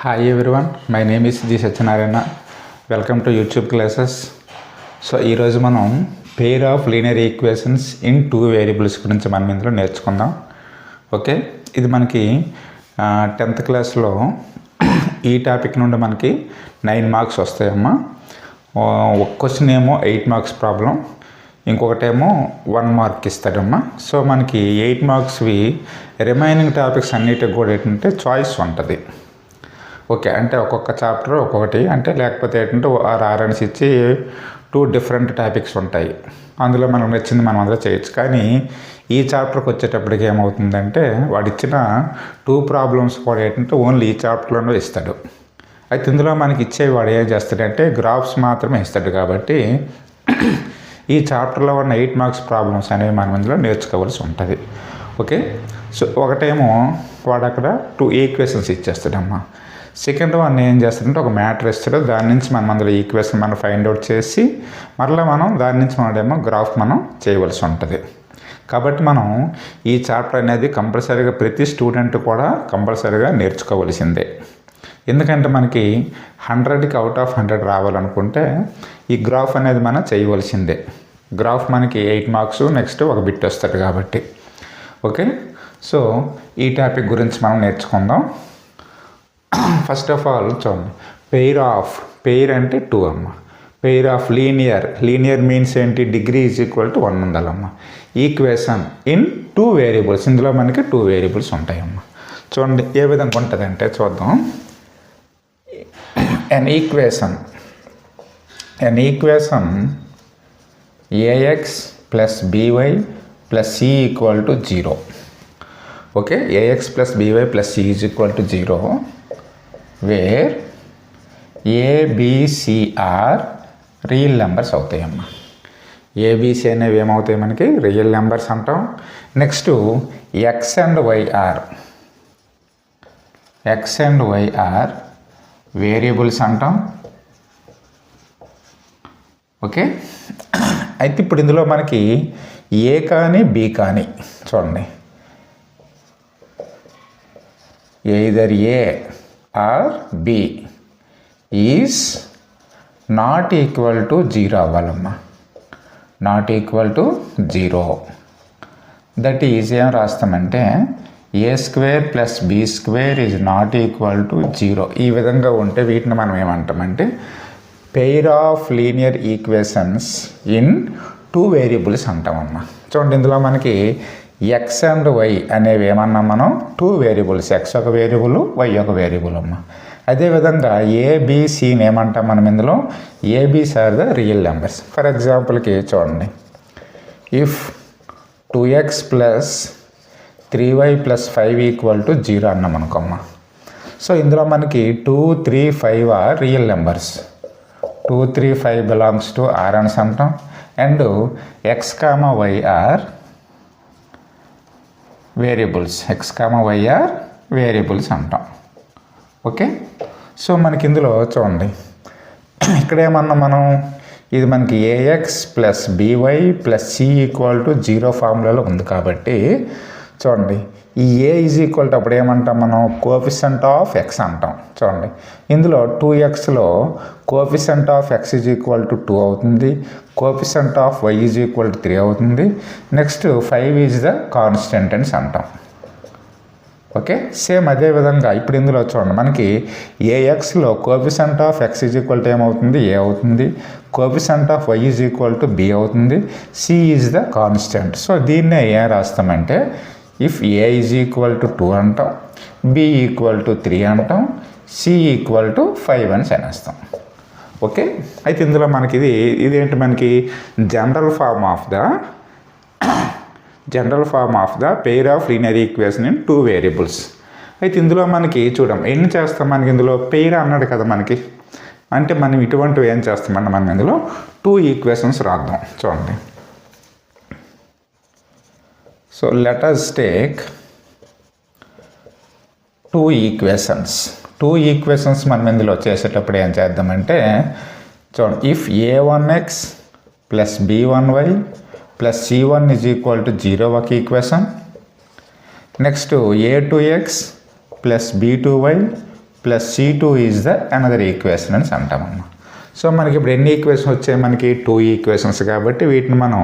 Hi everyone, my name is G. Satyanarayana. Welcome to YouTube classes. So ఈరోజు మనం pair of linear equations in two variables గురించి మనం ఇందులో నేర్చుకుందాం. Okay, ఇది మనకి 10th క్లాస్లో ఈ టాపిక్ నుండి మనకి 9 మార్క్స్ వస్తాయమ్మా. ఒక క్వశ్చన్ ఏమో 8 మార్క్స్ ప్రాబ్లం, ఇంకొకటేమో 1 మార్క్ ఇస్తాడమ్మా. సో మనకి 8 మార్క్స్వి రిమైనింగ్ టాపిక్స్ అన్నిటికి కూడా ఏంటంటే చాయిస్ ఉంటుంది. ఓకే, అంటే ఒక్కొక్క చాప్టర్ ఒక్కొక్కటి, అంటే లేకపోతే ఏంటంటే ఆర్ఆర్ఎన్స్ ఇచ్చి 2 డిఫరెంట్ టాపిక్స్ ఉంటాయి, అందులో మనకు నచ్చింది మనం అందులో చేయొచ్చు. కానీ ఈ చాప్టర్కి వచ్చేటప్పటికి ఏమవుతుందంటే వాడు ఇచ్చిన 2 ప్రాబ్లమ్స్ కూడా ఏంటంటే ఓన్లీ ఈ చాప్టర్లోనే ఇస్తాడు. అయితే ఇందులో మనకి ఇచ్చేవి వాడు ఏం చేస్తాడంటే గ్రాఫ్స్ మాత్రమే ఇస్తాడు. కాబట్టి ఈ చాప్టర్లో ఉన్న 8 మార్క్స్ ప్రాబ్లమ్స్ అనేవి మనం ఇందులో నేర్చుకోవాల్సి ఉంటుంది. ఓకే, సో ఒకటేమో వాడు అక్కడ 2 ఈక్వేషన్స్ ఇచ్చేస్తాడమ్మా. సెకండ్ వన్ ఏం చేస్తాడంటే ఒక మ్యాటర్ ఇస్తాడు, దాని నుంచి మనం అందులో ఈక్వేషన్ మనం ఫైండ్ అవుట్ చేసి మరలా మనం దాని నుంచి మనమేమో గ్రాఫ్ మనం చేయవలసి ఉంటుంది. కాబట్టి మనం ఈ చాప్టర్ అనేది కంపల్సరీగా ప్రతి స్టూడెంట్ కూడా కంపల్సరీగా నేర్చుకోవలసిందే. ఎందుకంటే మనకి 100కి అవుట్ ఆఫ్ 100 రావాలనుకుంటే ఈ గ్రాఫ్ అనేది మనం చేయవలసిందే. గ్రాఫ్ మనకి 8 మార్క్స్, నెక్స్ట్ ఒక బిట్ వస్తుంది కాబట్టి. ఓకే, సో ఈ టాపిక్ గురించి మనం నేర్చుకుందాం. ఫస్ట్ ఆఫ్ ఆల్ చూడండి, పెయిర్ అంటే 2 అమ్మ. పెయిర్ ఆఫ్ లీనియర్ మీన్స్ ఏంటి, డిగ్రీ ఈజ్ ఈక్వల్ టు 1 ఉండాలమ్మ. ఈక్వేషన్ ఇన్ 2 వేరియబుల్స్, ఇందులో మనకి 2 వేరియబుల్స్ ఉంటాయమ్మ. చూడండి ఏ విధంగా ఉంటుందంటే చూద్దాం. an equation ax plus by plus c equal to 0. Okay, ax plus by plus c is equal to 0 where a b c are real numbers అవుతాయమ్మా. ABC అనేవి ఏమవుతాయి మనకి రియల్ నెంబర్స్ అంటాం. Next X and Y are variables అంటాం. Okay, అయితే ఇప్పుడు ఇందులో మనకి ఏ కానీ బి కానీ చూడండి, either A or B is not equal to 0 అవ్వాలమ్మా. Not equal to 0 that is ఏం రాస్తామంటే A square plus B square is not equal to 0. ఈ విధంగా ఉంటే వీటిని మనం ఏమంటామంటే pair of linear equations in 2 variables అంటామమ్మా. చూడండి ఇందులో మనకి ఎక్స్ అండ్ వై అనేవి ఏమన్నా మనం 2 వేరియబుల్స్, ఎక్స్ ఒక వేరియబుల్, వై ఒక వేరియబుల్ అమ్మ. అదేవిధంగా ఏబిసిని ఏమంటాం మనం ఇందులో, ABC are the real numbers. For ఎగ్జాంపుల్కి చూడండి, if 2x plus 3y plus 5 equal to 0 అన్నాం అనుకోమ్మా. సో ఇందులో మనకి 2, 3, 5 are real numbers. 2, 3, 5 belongs to ఆర్ఎన్స్ అంటాం. And X comma Y are variables, variables అంటాం. ఓకే, సో మనకి ఇందులో చూడండి ఇక్కడ ఏమన్నా మనం ఇది మనకి AX plus BY plus C equal to 0 ఫార్ములాలో ఉంది. కాబట్టి చూడండి ఈ ఏ ఈజ్ ఈక్వల్ టు అప్పుడు ఏమంటాం మనం కోఎఫిషియంట్ ఆఫ్ ఎక్స్ అంటాం. చూడండి ఇందులో 2xలో coefficient of X is equal to 2 అవుతుంది, coefficient of Y is equal to 3 అవుతుంది. నెక్స్ట్ 5 ఈజ్ ద కాన్స్టెంట్స్ అంటాం. ఓకే, సేమ్ అదేవిధంగా ఇప్పుడు ఇందులో చూడండి మనకి ఏఎక్స్లో coefficient of X is equal to ఏమవుతుంది, ఏ అవుతుంది, coefficient of Y is equal to B అవుతుంది, C is the constant. So దీన్నే ఏం రాస్తామంటే if A is equal to 2 అంటాం, బి ఈక్వల్ టు 3 అంటాం, సి ఈక్వల్ టు 5 అని అనేస్తాం. ఓకే, అయితే ఇందులో మనకి ఇదేంటి మనకి general form of the pair of linear equation in 2 variables. అయితే ఇందులో మనకి చూడం ఎన్ని చేస్తాం, మనకి ఇందులో పెయిర్ అన్నాడు కదా మనకి, అంటే మనం ఇటువంటివి ఏం చేస్తామంటే మనం ఇందులో 2 ఈక్వేషన్స్ రాద్దాం. చూడండి, so let us take 2 equations మనం ఇందులో చేసేటప్పుడు ఏం చేద్దామంటే చూడండి, if a1x plus b1y plus c1 is equal to 0 ఒక equation. Next a2x plus b2y plus C2 is the another equation అని అంటామమ్మా. సో మనకి ఇప్పుడు ఎన్ని ఈక్వేషన్స్ వచ్చాయి? మనకి 2 ఈక్వేషన్స్ కాబట్టి వీటిని మనం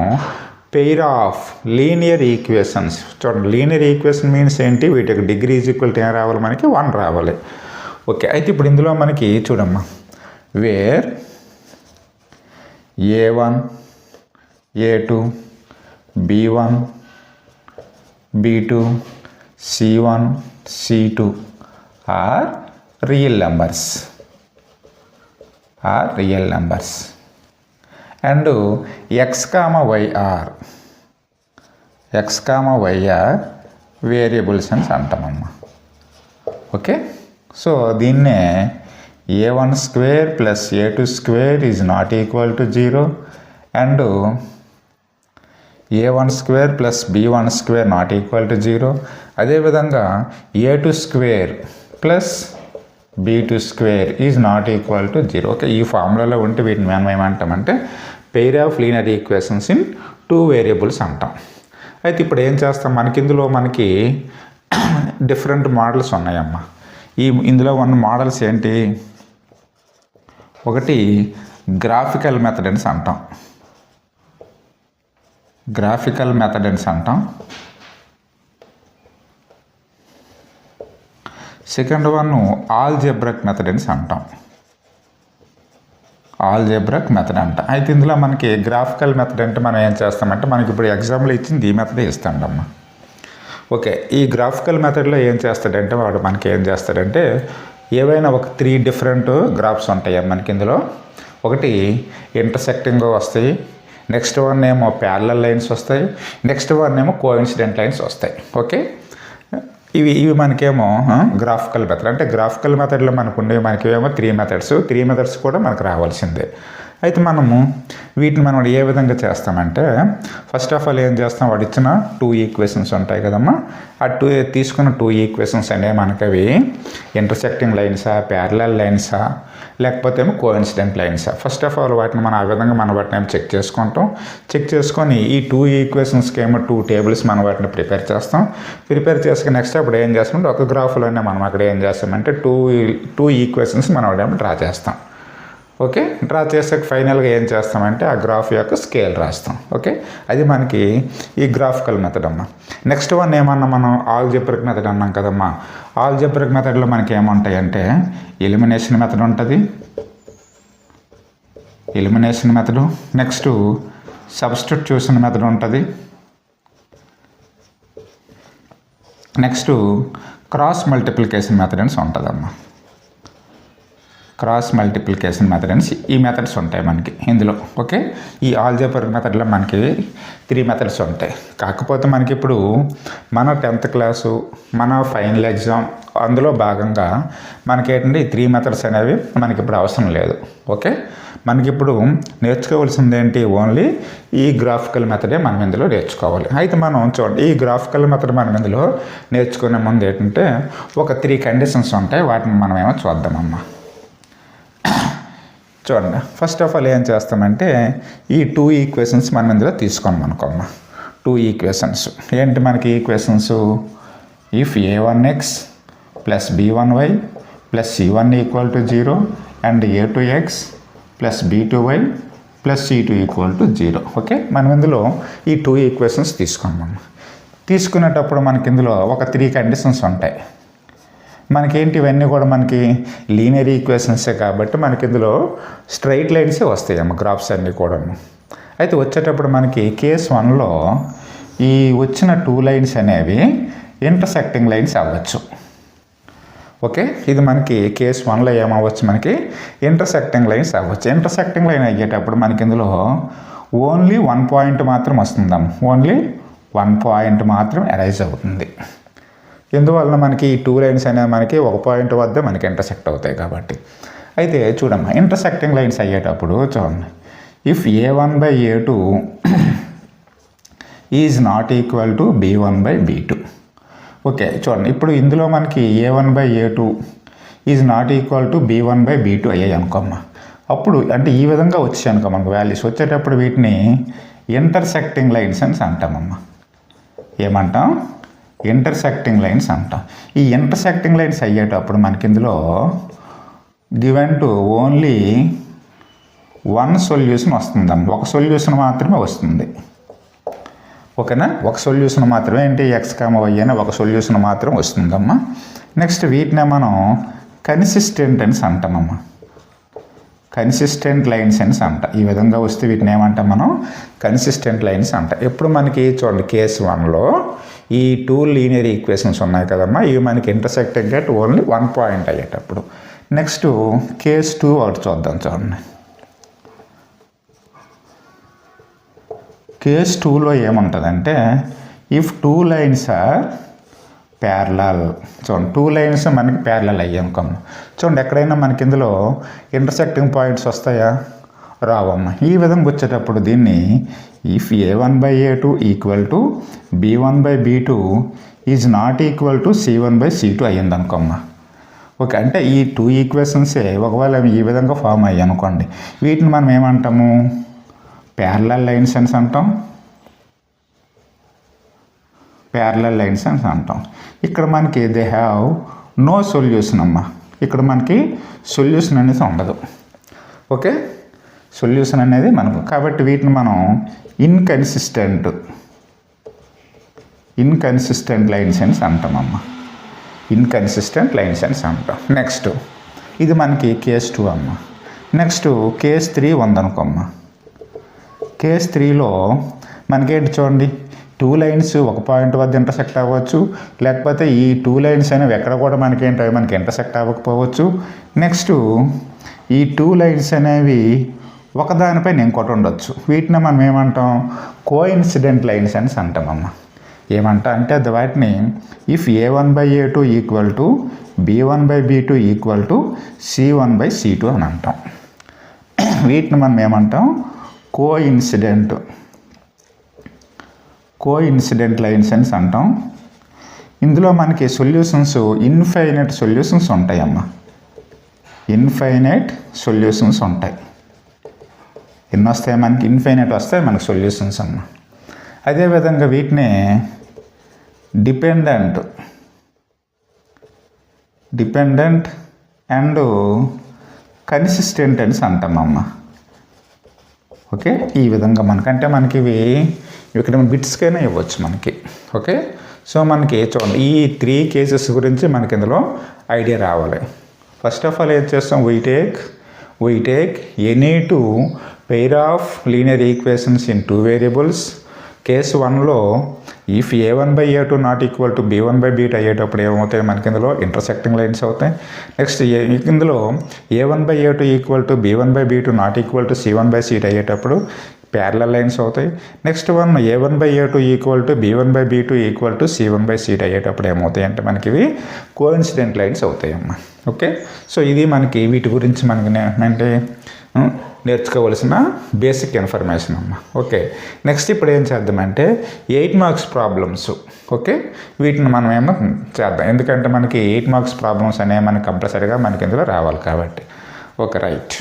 పెయిర్ ఆఫ్ లీనియర్ ఈక్వేషన్స్. చూడండి, లీనియర్ ఈక్వేషన్ మీన్స్ ఏంటి? వీటికి డిగ్రీ ఈజ్ ఈక్వల్ టు ఏం రావాలి? మనకి 1 రావాలి. ఓకే, అయితే ఇప్పుడు ఇందులో మనకి చూడమ్మా, wear A1 A2 B1 B2 C1 C2 are real numbers and x comma y are variables అని అంటామమ్మా. ఓకే, సో దీన్నే A1 square plus A2 square is not equal to 0 and A1 square plus B1 square not equal to 0. అదేవిధంగా A2 square plus B2 square is not equal to 0. Okay, ఈ ఫార్ములాలో ఉంటే వీటిని మనం ఏమంటామంటే pair of linear equations in 2 variables అంటాం. అయితే ఇప్పుడు ఏం చేస్తాం? మనకి ఇందులో మనకి డిఫరెంట్ మోడల్స్ ఉన్నాయమ్మా. ఇందులో ఉన్న మోడల్స్ ఏంటి? ఒకటి గ్రాఫికల్ మెథడ్ అని అంటాం. సెకండ్ వన్ ఆల్జెబ్రిక్ మెథడ్ అని అంటాం. అయితే ఇందులో మనకి గ్రాఫికల్ మెథడ్ అంటే మనం ఏం చేస్తామంటే, మనకి ఇప్పుడు ఎగ్జాంపుల్ ఇచ్చింది ఈ మెథడే ఇస్తాడమ్మా. ఓకే, ఈ గ్రాఫికల్ మెథడ్లో ఏం చేస్తాడంటే వాడు మనకి ఏం చేస్తాడంటే, ఏవైనా ఒక 3 డిఫరెంట్ గ్రాఫ్స్ ఉంటాయి మనకి ఇందులో. ఒకటి ఇంటర్సెక్టింగ్ వస్తాయి, నెక్స్ట్ వన్ ఏమో ప్యారలల్ లైన్స్ వస్తాయి, నెక్స్ట్ వన్ ఏమో కోఇన్సిడెంట్ లైన్స్ వస్తాయి. ఓకే, ఇవి మనకేమో గ్రాఫికల్ మెథడ్. అంటే గ్రాఫికల్ మెథడ్లో మనకు ఉండేవి మనకేమో 3 మెథడ్స్ కూడా మనకు రావాల్సిందే. అయితే వీటిని మనం ఏ విధంగా చేస్తామంటే, ఫస్ట్ ఆఫ్ ఆల్ ఏం చేస్తాం, వాడు ఇచ్చిన 2 ఈక్వేషన్స్ ఉంటాయి కదమ్మా. ఆ తీసుకున్న 2 ఈక్వేషన్స్ అనేవి మనకి అవి ఇంటర్సెక్టింగ్ లైన్సా, ప్యారలల్ లైన్సా, లేకపోతే ఏమో కోఇన్సిడెంట్ లైన్సా. ఫస్ట్ ఆఫ్ ఆల్ వాటిని మనం ఆ విధంగా వాటిని చెక్ చేసుకొని ఈ 2 ఈక్వేషన్స్కి ఏమో 2 టేబుల్స్ మనం వాటిని ప్రిపేర్ చేసుకుని నెక్స్ట్ అప్పుడు ఏం చేస్తామంటే ఒక గ్రాఫ్లోనే మనం అక్కడ ఏం చేస్తామంటే 2 ఈక్వేషన్స్ మనం అక్కడ డ్రా చేస్తాం. ఓకే, డ్రా చేసాక ఫైనల్గా ఏం చేస్తామంటే ఆ గ్రాఫ్ యొక్క స్కేల్ రాస్తాం. ఓకే, అది మనకి ఈ గ్రాఫికల్ మెథడ్ అమ్మా. నెక్స్ట్ వన్ ఏమన్నా మనం ఆల్జెబ్రిక్ మెథడ్ అన్నాం కదమ్మా. ఆల్జెబ్రిక్ మెథడ్లో మనకి ఏముంటాయంటే elimination method, next substitution method ఉంటుంది, నెక్స్ట్ క్రాస్ మల్టిప్లికేషన్ మెథడ్ అని ఉంటుందమ్మా. ఈ మెథడ్స్ ఉంటాయి మనకి ఇందులో. ఓకే, ఈ ఆల్జెబ్రిక్ మెథడ్లో మనకి 3 మెథడ్స్ ఉంటాయి. కాకపోతే మనకి ఇప్పుడు మన 10th క్లాసు మన ఫైనల్ ఎగ్జామ్ అందులో భాగంగా మనకి ఏంటంటే ఈ 3 మెథడ్స్ అనేవి మనకి ఇప్పుడు అవసరం లేదు. ఓకే, మనకి ఇప్పుడు నేర్చుకోవాల్సింది ఏంటి? ఓన్లీ ఈ గ్రాఫికల్ మెథడే మనం ఇందులో నేర్చుకోవాలి. అయితే మనం చూడండి, ఈ గ్రాఫికల్ మెథడ్ మనం ఇందులో నేర్చుకునే ముందు ఏంటంటే ఒక 3 కండిషన్స్ ఉంటాయి. వాటిని మనం ఏమో చూద్దామమ్మా. చూడండి, ఫస్ట్ ఆఫ్ ఆల్ ఏం చేస్తామంటే ఈ 2 ఈక్వేషన్స్ మనం ఇందులో తీసుకొని అనుకోమ్మా. 2 ఈక్వేషన్స్ ఏంటి మనకి equations? If A1x plus B1y plus C1 equal to 0 and A2x plus B2y plus C2 equal to 0. Okay, మనం ఇందులో ఈ 2 ఈక్వేషన్స్ తీసుకునేటప్పుడు మనకి ఇందులో ఒక 3 కండిషన్స్ ఉంటాయి. మనకేంటి ఇవన్నీ కూడా మనకి లీనియర్ ఈక్వేషన్సే కాబట్టి మనకి ఇందులో స్ట్రైట్ లైన్సే వస్తాయి అమ్మ గ్రాఫ్స్ అన్నీ కూడా. అయితే వచ్చేటప్పుడు మనకి కేస్ 1లో ఈ వచ్చిన 2 లైన్స్ అనేవి ఇంటర్సెక్టింగ్ లైన్స్ అవ్వచ్చు. ఓకే, ఇది మనకి కేస్ 1లో ఏమవ్వచ్చు? మనకి ఇంటర్సెక్టింగ్ లైన్స్ అవ్వచ్చు. ఇంటర్సెక్టింగ్ లైన్ అయ్యేటప్పుడు మనకి ఇందులో ఓన్లీ 1 పాయింట్ మాత్రం వస్తుందమ్మ. ఓన్లీ 1 పాయింట్ మాత్రం అరైజ్ అవుతుంది. ఎందువలన మనకి ఈ 2 లైన్స్ అనేవి మనకి 1 పాయింట్ వద్ద మనకి ఇంటర్సెక్ట్ అవుతాయి కాబట్టి. అయితే చూడమ్మా, ఇంటర్సెక్టింగ్ లైన్స్ అయ్యేటప్పుడు చూడండి, if A1/A2 is not equal to B1/B2. Okay, చూడండి, ఇప్పుడు ఇందులో మనకి A1/A2 is not equal to B1/B2 అయ్యాయి అనుకోమ్మా. అప్పుడు అంటే ఈ విధంగా వచ్చాయి అనుకో మనకు వాల్యూస్ వచ్చేటప్పుడు వీటిని ఇంటర్సెక్టింగ్ లైన్స్ అని అంటామమ్మా. ఏమంటాం? ఇంటర్సెక్టింగ్ లైన్స్ అంటాం. ఈ ఇంటర్సెక్టింగ్ లైన్స్ అయ్యేటప్పుడు మనకి ఇందులో given to only one solution వస్తుందమ్మా. ఒక సొల్యూషన్ మాత్రమే వస్తుంది. ఓకేనా, ఒక సొల్యూషన్ మాత్రమే. ఏంటి ఎక్స్ కామ వై అనే ఒక సొల్యూషన్ మాత్రం వస్తుందమ్మా. నెక్స్ట్ వీటినే మనం కన్సిస్టెంట్ అని అంటామమ్మా. కన్సిస్టెంట్ లైన్స్ అని అంట. ఈ విధంగా వస్తే వీటిని ఏమంటాం మనం? కన్సిస్టెంట్ లైన్స్ అంట. ఎప్పుడు మనకి చూడండి కేస్ 1లో ఈ 2 లీనియర్ ఈక్వేషన్స్ ఉన్నాయి కదమ్మా, ఇవి మనకి ఇంటర్సెక్టింగ్ అట్ ఓన్లీ 1 పాయింట్ అయ్యేటప్పుడు. నెక్స్ట్ కేస్ 2 ఒకటి చూద్దాం. చూడండి కేస్ 2లో ఏముంటుందంటే ఇఫ్ 2 లైన్స్ ఆర్ ప్యారలల్. చూడండి 2 లైన్స్ మనకి ప్యారలల్ అయ్యానుకోమ్మ. చూడండి ఎక్కడైనా మనకి ఇందులో ఇంటర్సెక్టింగ్ పాయింట్స్ వస్తాయా? రావమ్మ. ఈ విధంగా వచ్చేటప్పుడు దీన్ని if a1/a2 equal to b1/b2 is not equal to c1/c2 అయ్యింది అనుకోమ్మ. ఓకే, అంటే ఈ 2 ఈక్వేషన్సే ఒకవేళ ఈ విధంగా ఫామ్ అయ్యాయి అనుకోండి, వీటిని మనం ఏమంటాము? ప్యారలల్ లైన్స్ అని అంటాం. ప్యారలల్ లైన్స్ అని అంటాం. ఇక్కడ మనకి దే హ్యావ్ నో సొల్యూషన్ అమ్మ. ఇక్కడ మనకి సొల్యూషన్ అనేది ఉండదు. ఓకే, సొల్యూషన్ అనేది మనకు. కాబట్టి వీటిని మనం ఇన్కన్సిస్టెంట్ లైన్స్ అని అంటామమ్మ. ఇన్కన్సిస్టెంట్ లైన్స్ అని అంటాం. నెక్స్ట్ ఇది మనకి కేస్ 2 అమ్మ. Next case 3 ఉందనుకోమ్మ. కేస్ 3లో మనకేంటి చూడండి, 2 లైన్స్ ఒక పాయింట్ వద్ద ఇంటర్సెక్ట్ అవ్వచ్చు, లేకపోతే ఈ 2 లైన్స్ అనేవి ఎక్కడ కూడా మనకి ఇంటర్సెక్ట్ అవ్వకపోవచ్చు. నెక్స్ట్ ఈ 2 లైన్స్ అనేవి ఒకదానిపైన ఇంకోటి ఉండొచ్చు. వీటిని మనం ఏమంటాం? కోఇన్సిడెంట్ లైన్స్ అని అంటామమ్మ. ఏమంటా అంటే వాటిని if a1/a2 equal to b1/b2 equal to c1/c2 అని అంటాం. వీటిని మనం ఏమంటాం? కోఇన్సిడెంట్ లైన్స్ అని అంటాం. ఇందులో మనకి సొల్యూషన్స్ ఇన్ఫైనైట్ సొల్యూషన్స్ ఉంటాయమ్మా. ఇన్ఫైనైట్ సొల్యూషన్స్ ఉంటాయి. ఎన్ని వస్తాయి మనకి? ఇన్ఫైనైట్ వస్తాయి మనకి సొల్యూషన్స్ అమ్మ. అదేవిధంగా వీటిని డిపెండెంట్ అండ్ కన్సిస్టెంట్ అని అంటామమ్మ. ఓకే, ఈ విధంగా మనకంటే మనకి ఇవి ఇక్కడ బిట్స్కైనా ఇవ్వచ్చు మనకి. ఓకే, సో మనకి చూడండి ఈ 3 కేసెస్ గురించి మనకి ఇందులో ఐడియా రావాలి. ఫస్ట్ ఆఫ్ ఆల్ ఏం చేస్తాం? We take any 2 pair of linear equations in 2 variables. Case 1లో if a1/a2 not equal to b1/b2 అయ్యేటప్పుడు ఏమవుతాయి మనకి? ఇందులో ఇంటర్సెక్టింగ్ లైన్స్ అవుతాయి. నెక్స్ట్ ఇందులో a1/a2 equal to b1/b2 not equal to c1/c2 అయ్యేటప్పుడు ప్యారలల్ లైన్స్ అవుతాయి. Next one a1/a2 equal to b1/b2 equal to c1/c2 అయ్యేటప్పుడు ఏమవుతాయి అంటే మనకి ఇవి కోఇన్సిడెంట్ లైన్స్ అవుతాయి అమ్మ. ఓకే, సో ఇది మనకి వీటి గురించి మనకి అంటే నేర్చుకోవలసిన బేసిక్ ఇన్ఫర్మేషన్ అమ్మ. ఓకే, నెక్స్ట్ ఇప్పుడు ఏం చేద్దామంటే 8 మార్క్స్ ప్రాబ్లమ్స్. ఓకే, వీటిని మనం ఏమో చేద్దాం, ఎందుకంటే మనకి 8 మార్క్స్ ప్రాబ్లమ్స్ అనేవి మనకి కంపల్సరీగా మనకి ఇందులో రావాలి కాబట్టి. Okay, right.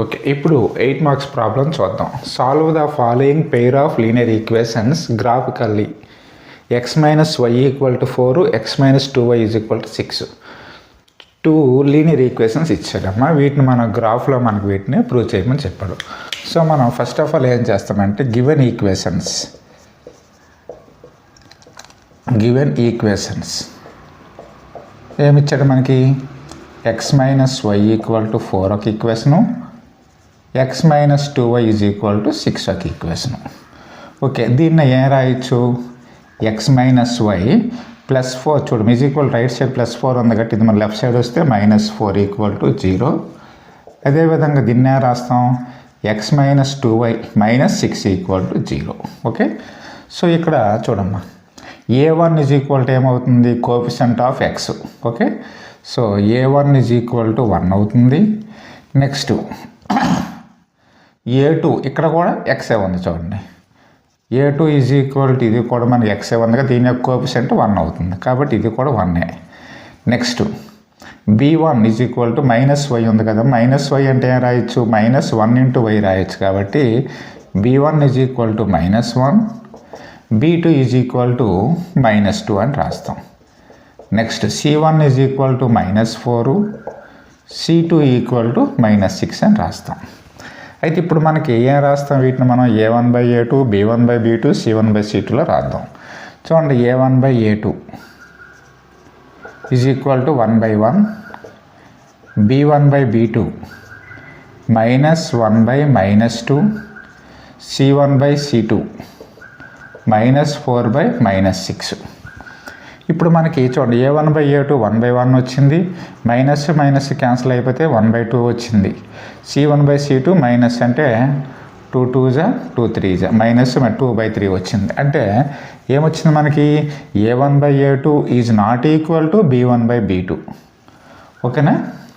ఓకే, ఇప్పుడు 8 మార్క్స్ ప్రాబ్లం చూద్దాం. Solve the following pair of linear equations graphically. x - y = 4, x - 2y = 6. 2 linear equations ఇచ్చాడమ్మా. వీటిని మన గ్రాఫ్లో మనకు వీటిని ప్రూవ్ చేయమని చెప్పాడు. సో మనం ఫస్ట్ ఆఫ్ ఆల్ ఏం చేస్తామంటే గివెన్ ఈక్వేషన్స్ ఏమిచ్చాడు మనకి? x - y = 4 ఒక ఈక్వేషను, x - 2y = 6 ఒక ఈక్వేషను. ఓకే, దీన్ని ఏం రాయొచ్చు? x - y +4 చూడు ఈక్వల్ రైట్ సైడ్ +4 ఉంది కాబట్టి ఇది మన లెఫ్ట్ సైడ్ వస్తే -4 = 0. అదేవిధంగా దీన్ని రాస్తాం x - 2y -6 = 0. ఓకే, సో ఇక్కడ చూడమ్మా a1 ఏమవుతుంది? Coefficient of x. Okay, so a1 1 అవుతుంది. నెక్స్ట్ a2 ఇక్కడ కూడా xే ఉంది చూడండి. a2 ఇది కూడా మనకి xే ఉంది కదా, దీని యొక్క కోఎఫిషియంట్ 1 అవుతుంది కాబట్టి ఇది కూడా 1ఏ. నెక్స్ట్ b1 -y ఉంది కదా, -y అంటే ఏం రాయొచ్చు? -1 × y రాయొచ్చు కాబట్టి b1 is equal to -1, b2 is equal to -2 అని రాస్తాం. Next c1 is equal to -4, c2 equal to -6 అని రాస్తాం. అయితే ఇప్పుడు మనకి ఏం రాస్తాం, వీటిని మనం a1/a2, b1/b2, c1/c2లో రాద్దాం. చూడండి, a1/a2 is equal to 1/1, b1/b2 -1/-2, c1/c2 -4/-6. ఇప్పుడు మనకి చూడండి a1/a2 1/1 వచ్చింది, మైనస్ మైనస్ క్యాన్సిల్ అయిపోతే 1/2 వచ్చింది. c1/c2 మైనస్ అంటే 2 2s 2 3s మైనస్ 2/3 వచ్చింది. అంటే ఏమొచ్చింది మనకి, a1/a2 is not equal to b1/b2. ఓకేనా?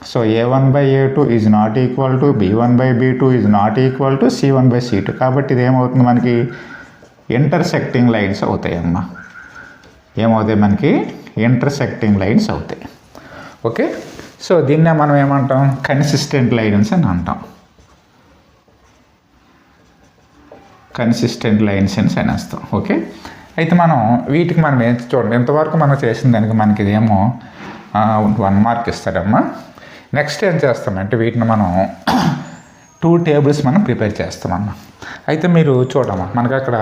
So a1/a2 is not equal to b1/b2 is not equal to c1/c2. కాబట్టి ఇది ఏమవుతుంది మనకి, ఇంటర్సెక్టింగ్ లైన్స్ అవుతాయి అమ్మా. ఏమవుతాయి మనకి, ఇంటర్సెక్టింగ్ లైన్స్ అవుతాయి. ఓకే, సో దీన్నే మనం ఏమంటాం, కన్సిస్టెంట్ లైన్స్ అని అంటాం. కన్సిస్టెంట్ లైన్స్ అని అనేస్తాం. ఓకే, అయితే మనం వీటికి మనం ఏం చూడండి, ఇంతవరకు మనం చేసిన దానికి మనకి ఇదేమో 1 మార్క్ ఇస్తాడమ్మా. నెక్స్ట్ ఏం చేస్తామంటే వీటిని మనం 2 టేబుల్స్ మనం ప్రిపేర్ చేస్తామమ్మా. అయితే మీరు చూడమ్మా, మనకి అక్కడ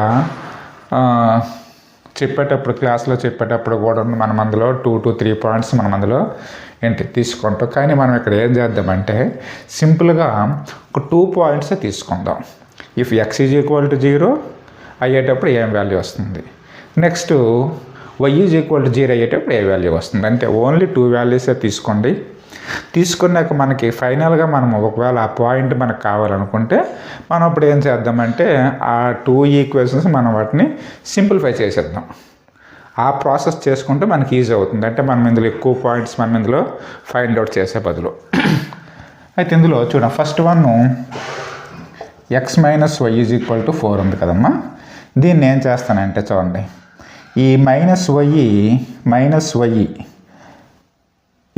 చెప్పేటప్పుడు క్లాస్లో చెప్పేటప్పుడు కూడా మనం అందులో 2 to 3 పాయింట్స్ మనం అందులో తీసుకుంటాం. కానీ మనం ఇక్కడ ఏం చేద్దామంటే సింపుల్గా ఒక 2 పాయింట్స్ తీసుకుందాం. If x is equal to 0 అయ్యేటప్పుడు ఏం వాల్యూ వస్తుంది, next y is equal to 0 అయ్యేటప్పుడు ఏ వాల్యూ వస్తుంది. అంటే ఓన్లీ 2 వాల్యూసే తీసుకోండి. తీసుకున్నాక మనకి ఫైనల్గా మనం ఒకవేళ ఆ పాయింట్ మనకు కావాలనుకుంటే మనం అప్పుడు ఏం చేద్దామంటే ఆ 2 ఈక్వేషన్స్ మనం వాటిని సింప్లిఫై చేసేద్దాం. ఆ ప్రాసెస్ చేసుకుంటే మనకి ఈజీ అవుతుంది. అంటే మనం ఇందులో ఎక్కువ పాయింట్స్ మనం ఇందులో ఫైండ్ అవుట్ చేసే బదులు. అయితే ఇందులో చూడండి, first one x - y is equal to 4 ఉంది కదమ్మా. దీన్ని ఏం చేస్తానంటే చూడండి, ఈ -y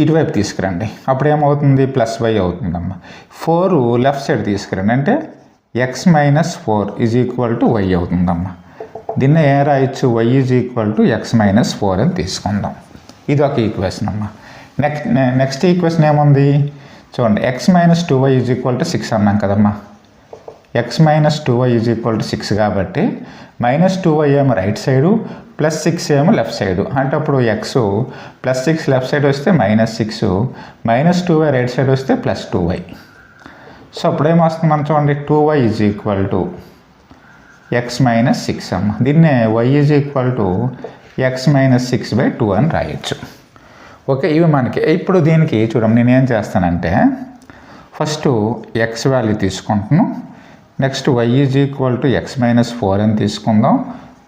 ఇటువైపు తీసుకురండి. అప్పుడు ఏమవుతుంది, +y అవుతుందమ్మా. 4 లెఫ్ట్ సైడ్ తీసుకురండి, అంటే x - 4 is equal to y అవుతుందమ్మా. దీన్ని ఏ రాయొచ్చు, y is equal to x - 4 అని తీసుకుందాం. ఇది ఒక ఈక్వేషన్ అమ్మా. నెక్స్ట్ ఈక్వేషన్ ఏముంది చూడండి, x - 2y is equal to 6 అన్నాం కదమ్మా. x - 2y is equal to 6 కాబట్టి -2y ఏమో రైట్ సైడు, +6 ఏమో లెఫ్ట్ సైడు. అంటే అప్పుడు x +6 లెఫ్ట్ సైడ్ వస్తే -6, -2y రైట్ సైడ్ వస్తే +2y. సో అప్పుడు ఏమొస్తుంది మనం చూడండి, 2y is equal to x - 6 అమ్మ. దీన్నే y is equal to x - 6/2 అని రాయొచ్చు. ఓకే, ఇవి మనకి. ఇప్పుడు దీనికి చూడండి, నేనేం చేస్తానంటే ఫస్ట్ x వాల్యూ తీసుకుంటున్నాను, next y is equal to x - 4 అని తీసుకుందాం.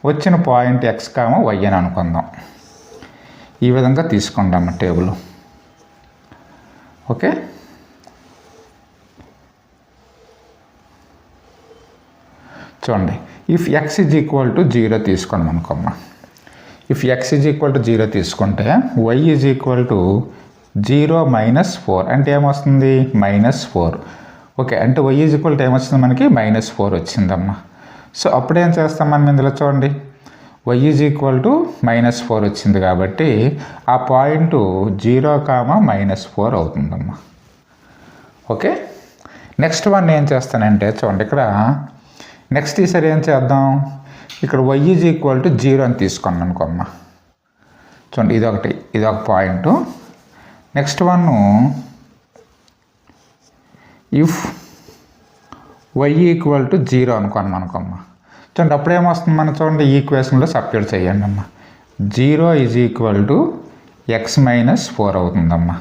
వచ్చిన పాయింట్ x, y అని అనుకుందాం. ఈ విధంగా తీసుకుందాం టేబుల్. ఓకే, చూడండి, if x is equal to 0 తీసుకోండి అనుకోమ్మా. If x is equal to 0 తీసుకుంటే y ఈజ్ ఈక్వల్ టు 0 - 4 అంటే ఏమొస్తుంది, -4. ఓకే, అంటే y ఈజ్ ఈక్వల్ టు ఏమొస్తుంది మనకి, -4 వచ్చిందమ్మా. సో అప్పుడేం చేస్తాం మనం ఇందులో చూడండి, y ఈజ్ ఈక్వల్ టు -4 వచ్చింది కాబట్టి ఆ పాయింట్ 0, -4 అవుతుందమ్మా. ఓకే, నెక్స్ట్ వన్ ఏం చేస్తానంటే చూడండి, ఇక్కడ నెక్స్ట్ ఈసారి ఏం చేద్దాం, ఇక్కడ y ఈజ్ ఈక్వల్ టు 0 అని తీసుకోండి అనుకోమ్మా. చూడండి, ఇదొక point. Next one if y equal to 0 అనుకోమ్మా. చూడండి, అప్పుడేమొస్తుంది మనం చూడండి, ఈక్వేషన్లో సబ్స్టిట్యూట్ చేయండి అమ్మా. 0 ఈజ్ ఈక్వల్ టు x - 4 అవుతుందమ్మా.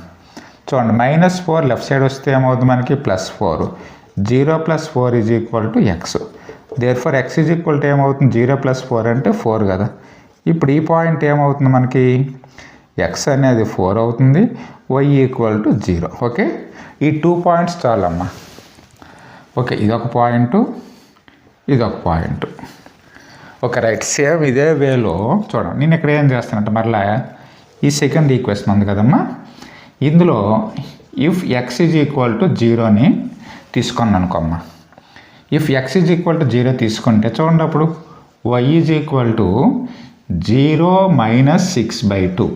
చూడండి, -4 లెఫ్ట్ సైడ్ వస్తే ఏమవుతుంది మనకి, +4. 0 + 4 is equal to x. Therefore x is equal to ఏమవుతుంది, 0 + 4 అంటే 4 కదా. ఇప్పుడు ఈ పాయింట్ ఏమవుతుంది మనకి, x అనేది 4 అవుతుంది, y ఈక్వల్ టు 0. ఓకే, ఈ 2 పాయింట్స్ చాలమ్మా. ఓకే, ఇదొక పాయింట్, ఇదొక పాయింట్. Okay, right. సేమ్ ఇదే వేలో చూడండి, నేను ఇక్కడ ఏం చేస్తానంటే మరలా ఈ సెకండ్ ఈక్వేషన్ ఉంది కదమ్మా, ఇందులో if x is equal to 0 అని తీసుకున్నాను అనుకోమ్మా. If X is equal to 0 తీసుకుంటే చూడండి అప్పుడు Y is equal to 0 minus 6/2.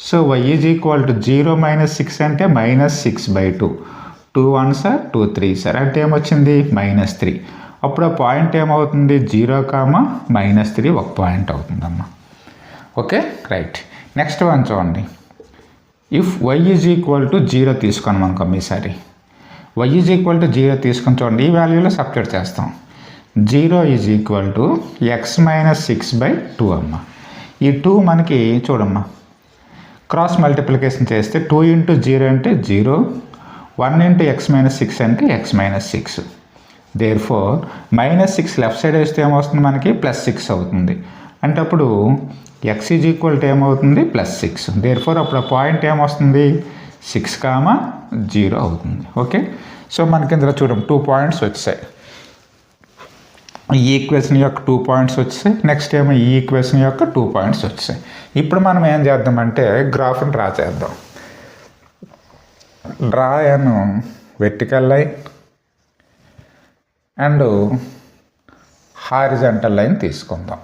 So Y is equal to 0 minus 6 అంటే -6/2. 2 1s are 2 3s are అంటే ఏమొచ్చింది -3. అప్పుడు ఆ పాయింట్ ఏమవుతుంది 0, -3 ఒక పాయింట్ అవుతుందమ్మా. Okay right. నెక్స్ట్ వన్ చూడండి. If Y is equal to 0 తీసుకొని మనకు ఈసారి వై ఈజ్ ఈక్వల్ టు 0 తీసుకొని చూడండి, ఈ వాల్యూలో సబ్స్టిట్యూట్ చేస్తాం. 0 is equal to x minus 6/2 అమ్మ. ఈ 2 మనకి చూడమ్మా క్రాస్ మల్టిప్లికేషన్ చేస్తే 2 × 0 అంటే 0, 1 × x మైనస్ 6 అంటే x minus 6. Therefore -6 left side వేస్తే ఏమవుతుంది మనకి +6 అవుతుంది. అంటే అప్పుడు x ఈజ్ ఈక్వల్ టు ఏమవుతుంది +6. దేర్ ఫోర్ అప్పుడు ఆ పాయింట్ ఏమొస్తుంది 6, 0 అవుతుంది. ఓకే సో మనకి ఇందులో చూడండి 2 పాయింట్స్ వచ్చాయి. ఈ ఈక్వేషన్ యొక్క 2 పాయింట్స్ వచ్చాయి. నెక్స్ట్ ఏమో ఈ ఈక్వేషన్ యొక్క 2 పాయింట్స్ వచ్చాయి. ఇప్పుడు మనం ఏం చేద్దామంటే గ్రాఫ్ని డ్రా చేద్దాం. Draw an vertical line and horizontal line తీసుకుందాం.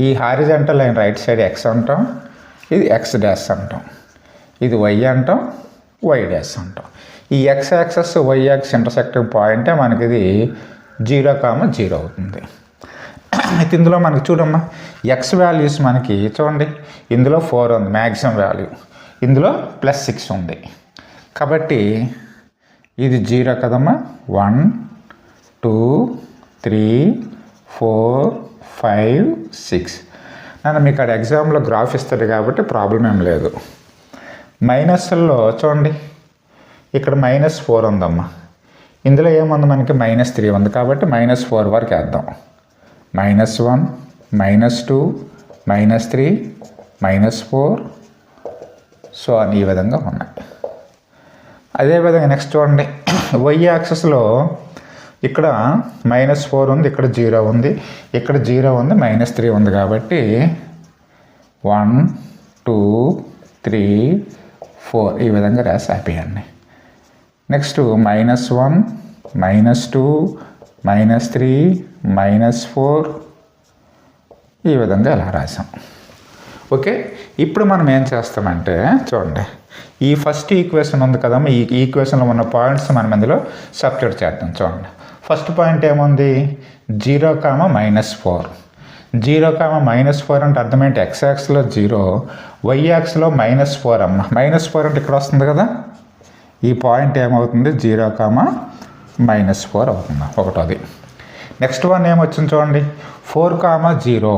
ఈ horizontal line right side x అంటాం, ఇది x డాష్ అంటాం, ఇది y అంటాం, y డాష్ అంటాం. ఈ x access y access intersecting పాయింటే మనకి ఇది 0, 0 అవుతుంది. అయితే ఇందులో మనకి చూడమ్మా x వాల్యూస్ మనకి చూడండి, ఇందులో 4 ఉంది మ్యాక్సిమం వాల్యూ, ఇందులో +6 ఉంది. కాబట్టి ఇది 0 కదమ్మా. 1 2 3 4 5 6. నన్ను మీకు అక్కడ ఎగ్జామ్లో గ్రాఫ్ ఇస్తాడు కాబట్టి ప్రాబ్లం ఏం లేదు. మైనస్లో చూడండి ఇక్కడ -4 ఉందమ్మా, ఇందులో ఏముంది మనకి -3 ఉంది కాబట్టి -4 వరకు వేద్దాం. -1 -2 -3 -4 సో అని ఈ విధంగా ఉన్నాయి. అదేవిధంగా నెక్స్ట్ చూడండి y యాక్సెస్లో ఇక్కడ -4 ఉంది, ఇక్కడ 0 ఉంది, ఇక్కడ 0 ఉంది, -3 ఉంది కాబట్టి 1 2 3 4 ఈ విధంగా రాసి ఆపేయండి. నెక్స్ట్ -1 -2 -3 -4 ఈ విధంగా ఇలా రాసాం. ఓకే ఇప్పుడు మనం ఏం చేస్తామంటే చూడండి ఈ ఫస్ట్ ఈక్వేషన్ ఉంది కదమ్మా, ఈ ఈక్వేషన్లో ఉన్న పాయింట్స్ మనం ఇందులో సబ్స్టిట్యూట్ చేద్దాం. చూడండి ఫస్ట్ పాయింట్ ఏముంది 0, -4. 0, -4 అంటే అర్థమేంటి x యాక్స్లో 0, y యాక్స్లో -4 అమ్మ. -4 అంటే ఇక్కడ వస్తుంది కదా, ఈ పాయింట్ ఏమవుతుంది 0, -4 అవుతుంది ఒకటోది. నెక్స్ట్ వన్ ఏమొచ్చింది చూడండి 4, 0.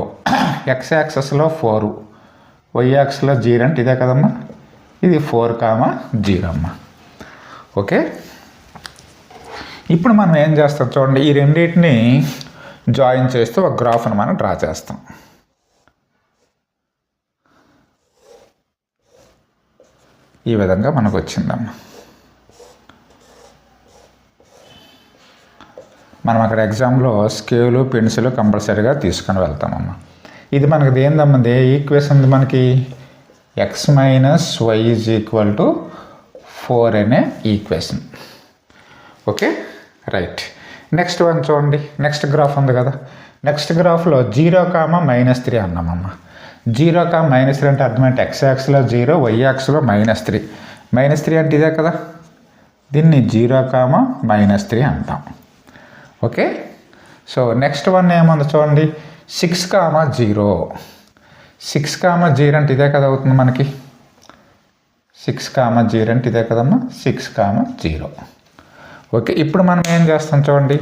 x యాక్సెస్లో 4, y యాక్స్లో 0 అంటే ఇదే కదమ్మా, ఇది 4, 0 అమ్మ. ఓకే ఇప్పుడు మనం ఏం చేస్తాం చూడండి, ఈ రెండింటిని జాయిన్ చేస్తూ ఒక గ్రాఫ్ని మనం డ్రా చేస్తాం. ఈ విధంగా మనకు వచ్చిందమ్మా. మనం అక్కడ ఎగ్జామ్లో స్కేలు పెన్సిల్ కంపల్సరీగా తీసుకొని వెళ్తామమ్మా. ఇది మనకి దేనిదమ్మా, ఈక్వేషన్ మనకి x minus y is equal to 4 అనే equation. Okay right. Next one చూడండి, నెక్స్ట్ గ్రాఫ్ ఉంది కదా, నెక్స్ట్ గ్రాఫ్లో 0, -3 అన్నామమ్మా. 0, -3 అంటే అర్థమంటే x యాక్స్లో 0, y యాక్స్లో -3. -3 అంటే ఇదే కదా, దీన్ని 0, -3 అంటాం. ఓకే సో నెక్స్ట్ వన్ ఏముంది చూడండి 6, 0. 6, 0 అంటే ఇదే కదా అవుతుంది మనకి, 6, 0 అంటే ఇదే కదమ్మా, 6, 0. ఓకే ఇప్పుడు మనం ఏం చేస్తాం చూడండి,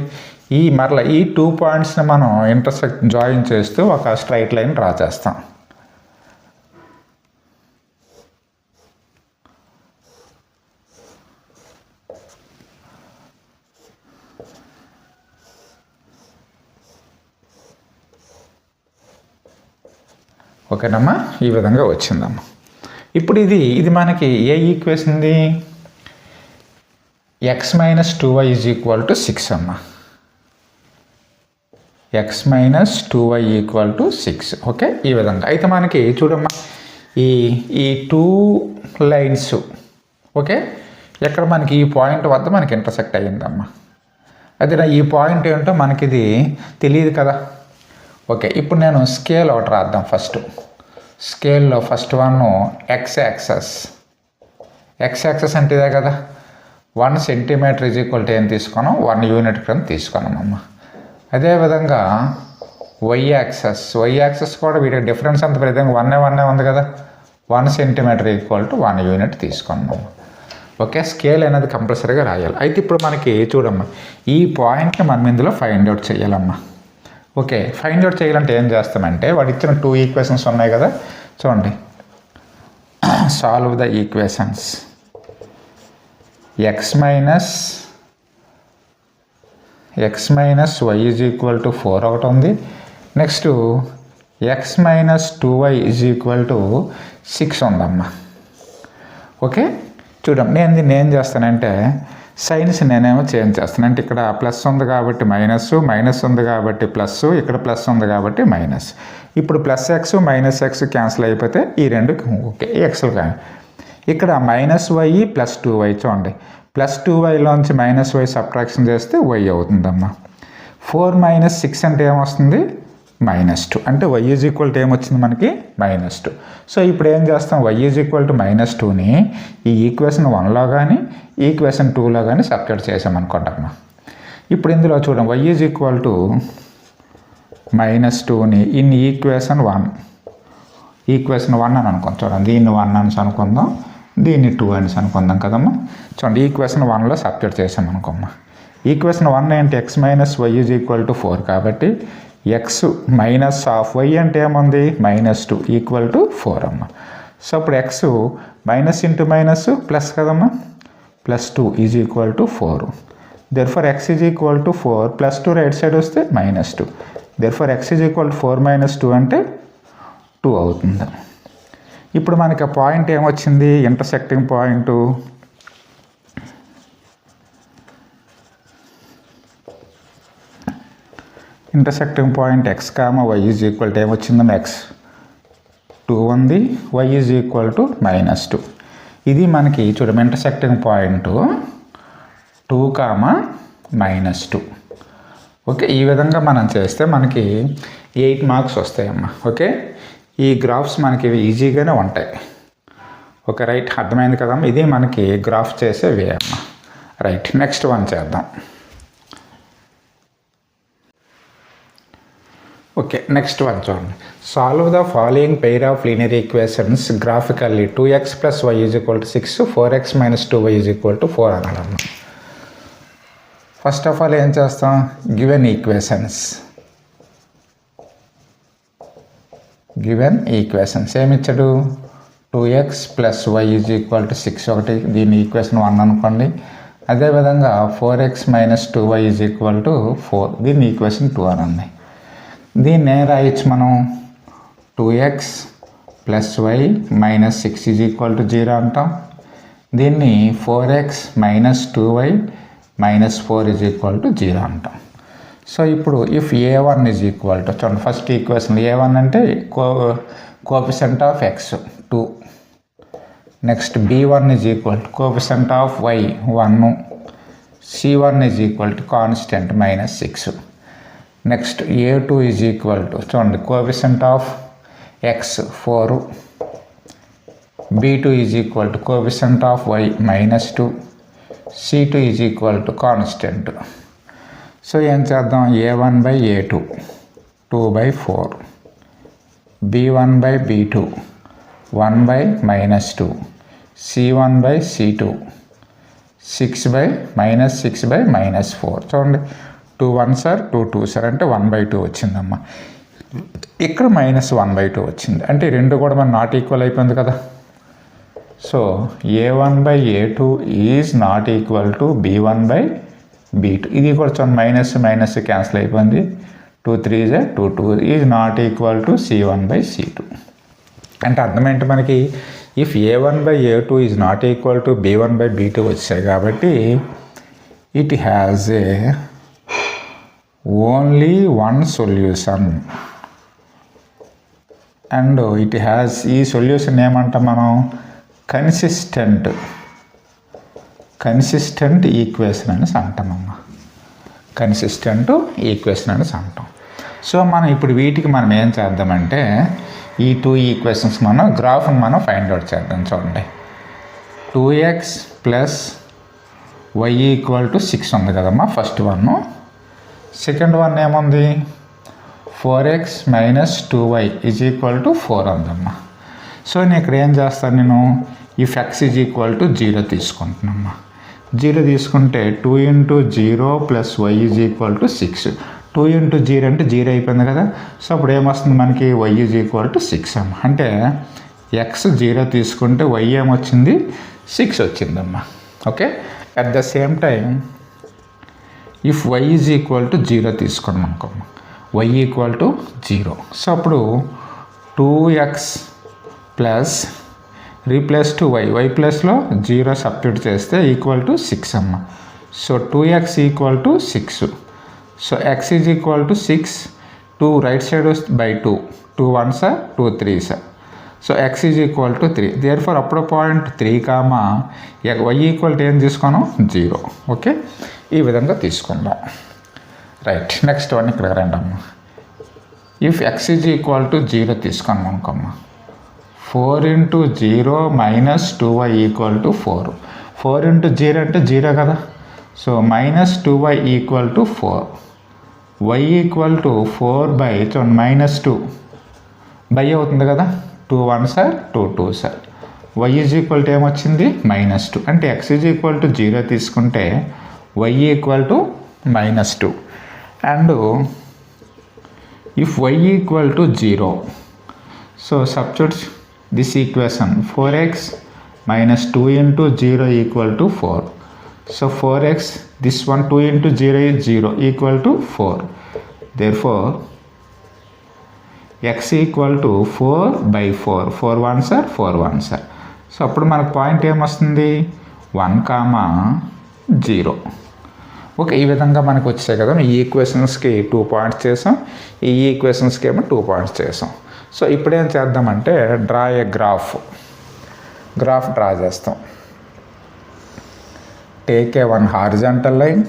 మరలా ఈ 2 పాయింట్స్ని మనం ఇంటర్సెక్ట్ జాయిన్ చేస్తూ ఒక స్ట్రైట్ లైన్ డ్రా చేస్తాం. ఓకేనమ్మా ఈ విధంగా వచ్చిందమ్మా. ఇప్పుడు ఇది మనకి ఏ ఈక్వేషన్ ఉంది, x మైనస్ 2y ఈజ్ ఈక్వల్ టు 6 అమ్మా. x మైనస్ 2y ఈక్వల్ టు 6. ఓకే ఈ విధంగా అయితే మనకి చూడమ్మా ఈ 2 లైన్స్ ఓకే ఎక్కడ మనకి ఈ పాయింట్ వద్ద మనకి ఇంటర్సెక్ట్ అయ్యిందమ్మా. అదే ఈ పాయింట్ ఏంటో మనకి ఇది తెలియదు కదా. ఓకే, ఇప్పుడు నేను స్కేల్ ఒకటి రాద్దాం. ఫస్ట్ స్కేల్లో ఫస్ట్ వన్ ఎక్స్ యాక్సెస్ అంటే ఇదే కదా. 1 సెంటీమీటర్ ఈజ్ ఈక్వల్ టు ఏం తీసుకున్నాం, 1 యూనిట్ క్రమ్ తీసుకున్నాం అమ్మ. అదేవిధంగా వై యాక్సెస్ కూడా వీటికి డిఫరెన్స్ అంత విధంగా 1 ఉంది కదా. 1 సెంటీమీటర్ ఈక్వల్ టు 1 యూనిట్ తీసుకున్నాం. ఓకే, స్కేల్ అనేది కంపల్సరీగా రాయాలి. అయితే ఇప్పుడు మనకి చూడమ్మా, ఈ పాయింట్ని మనం ఇందులో ఫైండ్ అవుట్ చేయాలమ్మా. ఓకే, ఫైండ్ అవుట్ చేయాలంటే ఏం చేస్తామంటే వాడు ఇచ్చిన 2 ఈక్వేషన్స్ ఉన్నాయి కదా, చూడండి. సాల్వ్ ద ఈక్వేషన్స్ x మైనస్ వై ఈజ్ ఈక్వల్ టు 4 ఒకటి ఉంది. నెక్స్ట్ x మైనస్ 2y ఈజ్ ఈక్వల్ టు 6 ఉందమ్మా. ఓకే, చూడండి, నేను ఏం చేస్తానంటే సైన్స్ నేనేమో చేంజ్ చేస్తాను. అంటే ఇక్కడ ప్లస్ ఉంది కాబట్టి మైనస్ ఉంది కాబట్టి ప్లస్, ఇక్కడ ప్లస్ ఉంది కాబట్టి మైనస్. ఇప్పుడు plus X minus X cancel అయిపోతే ఈ రెండు ఓకే ఎక్స్లు కానీ ఇక్కడ మైనస్ వై ప్లస్ 2y చూడండి. ప్లస్ 2yలోంచి మైనస్ వై సబ్ట్రాక్షన్ చేస్తే వై అవుతుందమ్మా. 4 మైనస్ 6 అంటే ఏమొస్తుంది, -2. అంటే y ఈజ్ ఈక్వల్ టు ఏమొచ్చింది మనకి -2. సో ఇప్పుడు ఏం చేస్తాం, y ఈజ్ ఈక్వల్ టు -2ని ఈ ఈక్వేషన్ 1లో కానీ ఈక్వేషన్ 2లో కానీ సబ్స్టిట్యూట్ చేసామనుకోండమ్మా. ఇప్పుడు ఇందులో చూడండి, y ఈజ్ ఈక్వల్ టు -2ని ఇన్ ఈక్వేషన్ 1 అని అనుకుందాం. చూడండి, దీన్ని 1 అని అనుకుందాం, దీన్ని 2 అని అనుకుందాం కదమ్మా. చూడండి, ఈక్వేషన్ 1లో సబ్స్టిట్యూట్ చేసామనుకోమ్మా. ఈక్వేషన్ 1 ఏంటి, x మైనస్ వై ఈజ్ ఈక్వల్ టు 4 కాబట్టి x మైనస్ ఆఫ్ y అంటే ఏముంది, -2 ఈక్వల్ టు 4 అమ్మ. సో అప్పుడు x minus into minus plus కదమ్మా, +2 is equal to 4. Therefore x is equal to 4 +2 right side వస్తే -2. Therefore x is equal to 4 - 2 అంటే 2 అవుతుంది. ఇప్పుడు మనకి ఆ పాయింట్ ఏమొచ్చింది, intersecting point x, y is equal to ఏమొచ్చిందమ్మా, x 2 ఉంది, y ఈజ్ ఈక్వల్ టు -2. ఇది మనకి చూడము ఇంటర్సెక్టింగ్ పాయింట్ 2, -2. ఓకే, ఈ విధంగా మనం చేస్తే మనకి 8 మార్క్స్ వస్తాయమ్మా. ఓకే, ఈ గ్రాఫ్స్ మనకి ఈజీగానే ఉంటాయి. ఓకే, రైట్, అర్థమైంది కదమ్మా. ఇది మనకి గ్రాఫ్ చేసే వే అమ్మా. రైట్, నెక్స్ట్ వన్ చేద్దాం. ఓకే, నెక్స్ట్ వన్ చూడండి. Solve the following pair of linear equations graphically 2x + y is equal to 6, 4x - 2y is equal to 4 అనాలమ్మా. ఫస్ట్ ఆఫ్ ఆల్ ఏం చేస్తాం, గివెన్ ఈక్వేషన్స్ ఏమిచ్చాడు, 2x + y is equal to 6 ఒకటి, దీని equation 1 అనుకోండి. అదేవిధంగా 4x - 2y is equal to 4, దీన్ని equation 2 అనండి. దీన్ని ఏం రాయొచ్చు మనం, 2x + y - 6 is equal to 0 అంటాం. దీన్ని 4x - 2y - 4 is equal to 0 అంటాం. సో ఇప్పుడు if a1 is equal to, చూడండి ఫస్ట్ ఈక్వేషన్ a1 అంటే coefficient of x 2, next b1 is equal to coefficient of y 1, c1 is equal to constant -6. Next a2 is equal to చూడండి coefficient of x 4, b2 is equal to coefficient of y -2, c2 is equal to constant. So ఏం చేద్దాం, a1/a2 2/4, b1/b2 1/-2, c1/c2 6/-4. చూడండి 2 1s are 2 2s are అంటే 1/2 వచ్చిందమ్మా. ఇక్కడ -1/2 వచ్చింది అంటే రెండు కూడా మన నాట్ ఈక్వల్ అయిపోయింది కదా. So a1/a2 is not equal to b1/b2. ఇది కూడా మైనస్ క్యాన్సిల్ అయిపోయింది. 2 3s are 2 2 is not equal to c1/c2. అంటే అర్థం ఏంటి మనకి, if a1/a2 is not equal to b1/b2 వచ్చాయి కాబట్టి it has a only one solution and it has, ఈ సొల్యూషన్ ఏమంటాం మనం, కన్సిస్టెంట్ ఈక్వేషన్ అని అంటామమ్మా. కన్సిస్టెంట్ ఈక్వేషన్ అని అంటాం. సో మనం ఇప్పుడు వీటికి మనం ఏం చేద్దామంటే ఈ 2 ఈక్వేషన్స్ మనం గ్రాఫ్ని మనం ఫైండ్ అవుట్ చేద్దాం. చూడండి 2x plus y equal to 6 ఉంది కదమ్మా ఫస్ట్ వన్. సెకండ్ వన్ ఏముంది 4x minus 2y is equal to 4 ఉందమ్మా. సో నేను ఇక్కడ ఏం చేస్తాను, నేను if x is equal to 0 తీసుకుంటున్నామ్మా. 0 తీసుకుంటే 2 into 0 plus y is equal to 6. 2 into 0 అంటే 0 అయిపోయింది కదా. సో అప్పుడు ఏమొస్తుంది మనకి y ఈజ్ ఈక్వల్ టు 6 అమ్మా. అంటే x 0 తీసుకుంటే y ఏమొచ్చింది 6 వచ్చిందమ్మా. Okay, at the same time if y is equal to 0 తీసుకున్నాం అనుకోమ్మా, y ఈక్వల్ టు 0. సో అప్పుడు 2x plus replace to y ప్లస్లో 0 సబ్స్టిట్యూట్ చేస్తే ఈక్వల్ టు 6 అమ్మ. So 2x equal to 6. So x is equal to 6, 2 right side by 2, 2 1s 2 3s. So x is equal to 3. Therefore అప్పుడు point 3 comma y equal to ఏం తీసుకోను 0. Okay, ఈ విధంగా తీసుకుందాం. Right, next one ఇక్కడ రండి అమ్మ. If x is equal to 0 తీసుకున్నాం అనుకోమ్మా, 4 into 0 minus 2y equal to 4. 4 into 0 అంటే 0 కదా. So minus 2y equal to 4. y equal to 4 by చూడండి మైనస్ 2 బై అవుతుంది కదా. 2 1s 2 2s. y is equal to ఏమొచ్చింది మైనస్ 2. అంటే x ఈజ్ ఈక్వల్ టు 0 తీసుకుంటే y equal to minus 2. And if y equal to 0, so substitute this equation 4x minus 2 into 0 equal to 4. So 4x, this one 2 into 0 is 0 equal to 4. Therefore x equal to 4 by 4. 4 1s 4 1s. So అప్పుడు మనకు point ఏమొస్తుంది 1, 0. Okay, ఈ విధంగా మనకు వచ్చాయి కదా. ఈ ఈక్వేషన్స్కి 2 points చేసాం, ఈ ఈక్వేషన్స్కి ఏమో 2 పాయింట్స్ చేసాం. సో ఇప్పుడు ఏం చేద్దామంటే డ్రా ఏ గ్రాఫ్ డ్రా చేస్తాం. Take a one horizontal line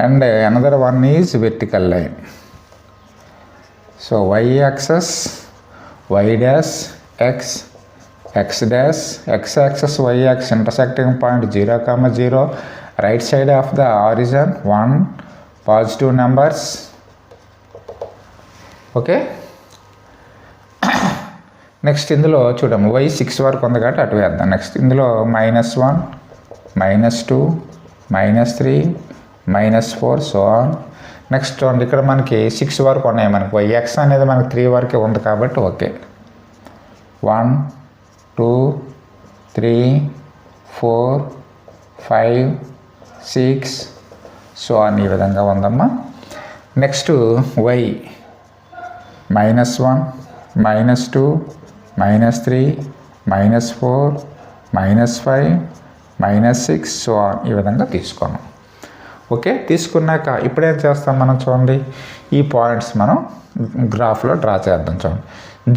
and another one is vertical line. So y access y dash x dash x access y access intersecting point 0, 0. Right side of the origin 1 positive numbers. Okay, next ఇందులో చూడము y 6 వరకు ఉంది కాబట్టి అటు వేద్దాం. Next ఇందులో -1, -2, -3, -4 so on. Next చూడండి ఇక్కడ మనకి 6 వరకు ఉన్నాయి. మనకి x అనేది మనకి 3 వరకే ఉంది కాబట్టి ఓకే. 1 2 3 4 5 6 సో ఆన్, ఈ విధంగా ఉందమ్మా. నెక్స్ట్ y -1, -2, -3, -4, -5, -6 సో ఈ విధంగా తీసుకున్నాం. ఓకే, తీసుకున్నాక ఇప్పుడేం చేస్తాం మనం చూడండి, ఈ పాయింట్స్ మనం గ్రాఫ్లో డ్రా చేద్దాం. చూడండి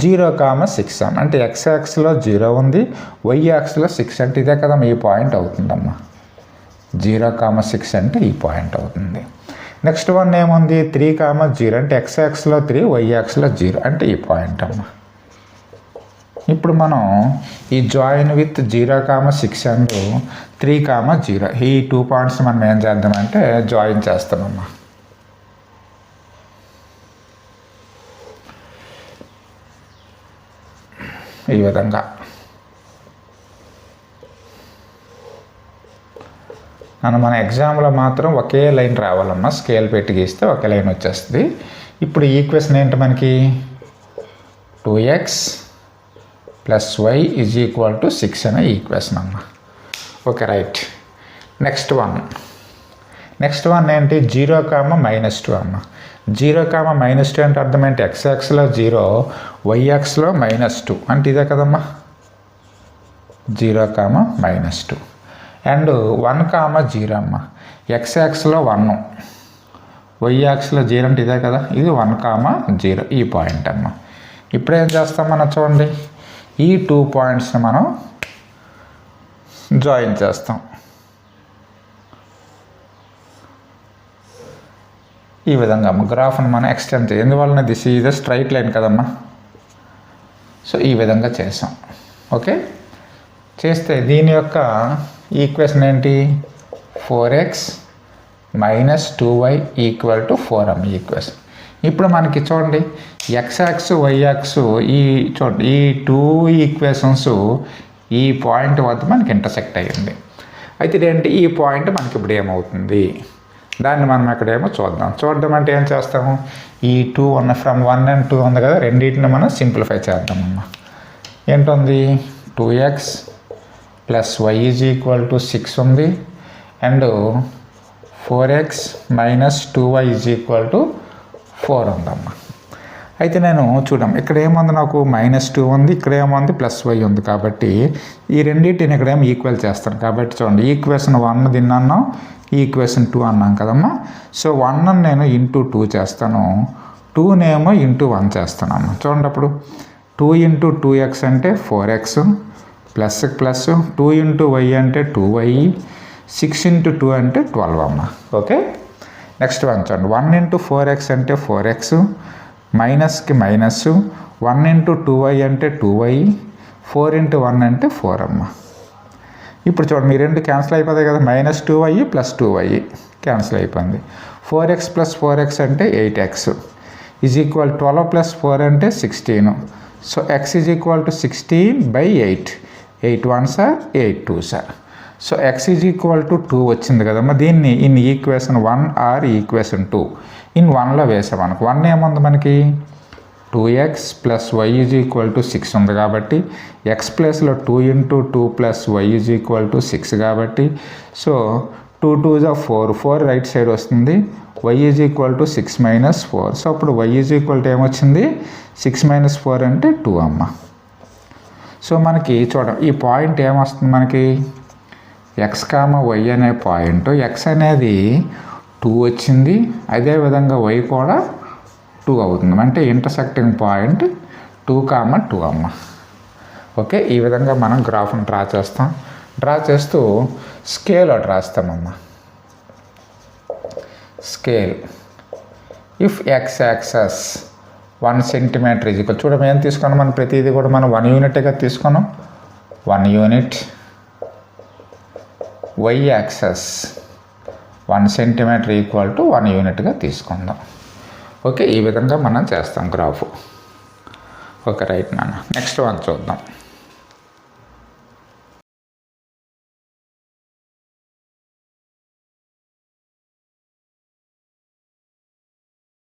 0, 6 అంటే x యాక్స్లో 0 ఉంది, y యాక్స్లో 6 అంటే ఇదే కదా ఈ పాయింట్ అవుతుందమ్మా. 0, 6 అంటే ఈ పాయింట్ అవుతుంది. నెక్స్ట్ వన్ ఏముంది 3, 0 అంటే x యాక్స్లో 3, y యాక్స్లో 0 అంటే ఈ పాయింట్ అమ్మా. ఇప్పుడు మనం ఈ జాయిన్ విత్ 0, 6 అండ్ 3, 0 ఈ 2 పాయింట్స్ మనం ఏం చేద్దామంటే జాయిన్ చేస్తామమ్మా. ఈ విధంగా మన ఎగ్జామ్లో మాత్రం ఒకే లైన్ రావాలమ్మా. స్కేల్ పెట్టి గీస్తే ఒకే లైన్ వచ్చేస్తుంది. ఇప్పుడు ఈక్వేషన్ ఏంటి మనకి 2x plus y is equal to 6 అనే ఈక్వేషన్ అమ్మా. Okay, right. నెక్స్ట్ వన్ ఏంటి 0, -2 అమ్మ. 0, -2 అంటే అర్థం ఏంటి x యాక్స్లో 0, y యాక్స్లో -2 అంటే ఇదే కదమ్మా. 0, -2 అండ్ 1, 0 అమ్మ. x యాక్స్లో 1, y యాక్స్లో 0 అంటే ఇదే కదా. ఇది 1, 0 ఈ పాయింట్ అమ్మ. ఇప్పుడు ఏం చేస్తాం మనం చూడండి, ఈ 2 పాయింట్స్ని మనం జాయిన్ చేస్తాం. ఈ విధంగా అమ్మ గ్రాఫ్ని మనం ఎక్స్టెండ్ చేయాలి. ఎందువలన this is the straight line కదమ్మా. సో ఈ విధంగా చేసాం. ఓకే, చేస్తే దీని యొక్క ఈక్వేషన్ ఏంటి? 4x minus 2y equal to 4 అమ్మ ఈక్వేషన్. ఇప్పుడు మనకి చూడండి ఎక్స్ వై యాక్స్ ఈ చూడండి ఈ 2 ఈక్వేషన్స్ ఈ పాయింట్ వద్ద మనకి ఇంటర్సెక్ట్ అయ్యింది. అయితే ఇదేంటి, ఈ పాయింట్ మనకి ఇప్పుడు ఏమవుతుంది దాన్ని మనం ఎక్కడేమో చూద్దాం అంటే ఏం చేస్తాము, ఈ 2 ఉన్న ఫ్రమ్ 1 and 2 ఉంది కదా, రెండింటిని మనం సింప్లిఫై చేద్దామమ్మ. ఏంటుంది 2x plus Y is equal to 6 ఉంది and 4x minus 2y is equal to 4 ఉందమ్మా. అయితే నేను చూడమ్మ ఇక్కడ ఏముంది, నాకు -2 ఉంది, ఇక్కడ ఏముంది +y ఉంది. కాబట్టి ఈ రెండింటిని ఇక్కడేమో ఈక్వల్ చేస్తాను. కాబట్టి చూడండి ఈక్వేషన్ 1 దీన్ని అన్నాం, ఈక్వేషన్ 2 అన్నాం కదమ్మా. సో 1 నేను ఇంటూ 2 చేస్తాను, 2నేమో ఇంటూ 1 చేస్తాను అమ్మ. చూడండి అప్పుడు 2 ఇంటూ 2x అంటే 4x ప్లస్ 2 ఇంటూ y అంటే 2y, 6 ఇంటూ 2 అంటే 12 అమ్మ. ఓకే, నెక్స్ట్ 1 చూడండి 1 ఇంటూ 4x అంటే 4x మైనస్కి మైనస్, 1 ఇంటూ 2y అంటే 2y, 4 ఇంటూ 1 అంటే 4 అమ్మ. ఇప్పుడు చూడండి మీ రెండు క్యాన్సిల్ అయిపోతాయి కదా, -2y ప్లస్ 2y క్యాన్సిల్ అయిపోయింది. 4x ప్లస్ 4x అంటే 8x ఈజ్ ఈక్వల్ 12 ప్లస్ 4 అంటే 16. So x is equal to 16/8, 8 1s are 8 2s are. So x is equal to 2 వచ్చింది కదమ్మా. దీన్ని in equation 1 or equation 2 in 1లో వేసాం అనుకో. 1 ఏముంది మనకి 2x plus Y is equal to 6 ఉంది కాబట్టి x ప్లస్లో 2 into 2 plus Y is equal to 6 కాబట్టి so 2 2s are 4, 4 right side వస్తుంది, y is equal to 6 minus 4. So అప్పుడు y ఈజ్ ఈక్వల్ టు ఏమొచ్చింది 6 మైనస్ 4 అంటే 2 అమ్మ. సో మనకి చూడండి ఈ పాయింట్ ఏమొస్తుంది మనకి x, y అనే పాయింట్, x అనేది 2 వచ్చింది, అదేవిధంగా y కూడా 2 అవుతుంది. అంటే ఇంటర్సెక్టింగ్ పాయింట్ 2, 2 అమ్మ. ఓకే, ఈ విధంగా మనం గ్రాఫ్ని డ్రా చేస్తాం. డ్రా చేస్తూ స్కేల్ ఒకటి రాస్తామమ్మ. Scale if x axes 1 centimetre is equal, చూడడం ఏం తీసుకున్నాం మనం ప్రతిదీ కూడా మనం 1 యూనిట్గా తీసుకున్నాం, 1 unit. y axis 1 centimetre equal to 1 యూనిట్గా తీసుకుందాం. ఓకే, ఈ విధంగా మనం చేస్తాం గ్రాఫ్. ఓకే రైట్ నాన్న. నెక్స్ట్ 1 చూద్దాం.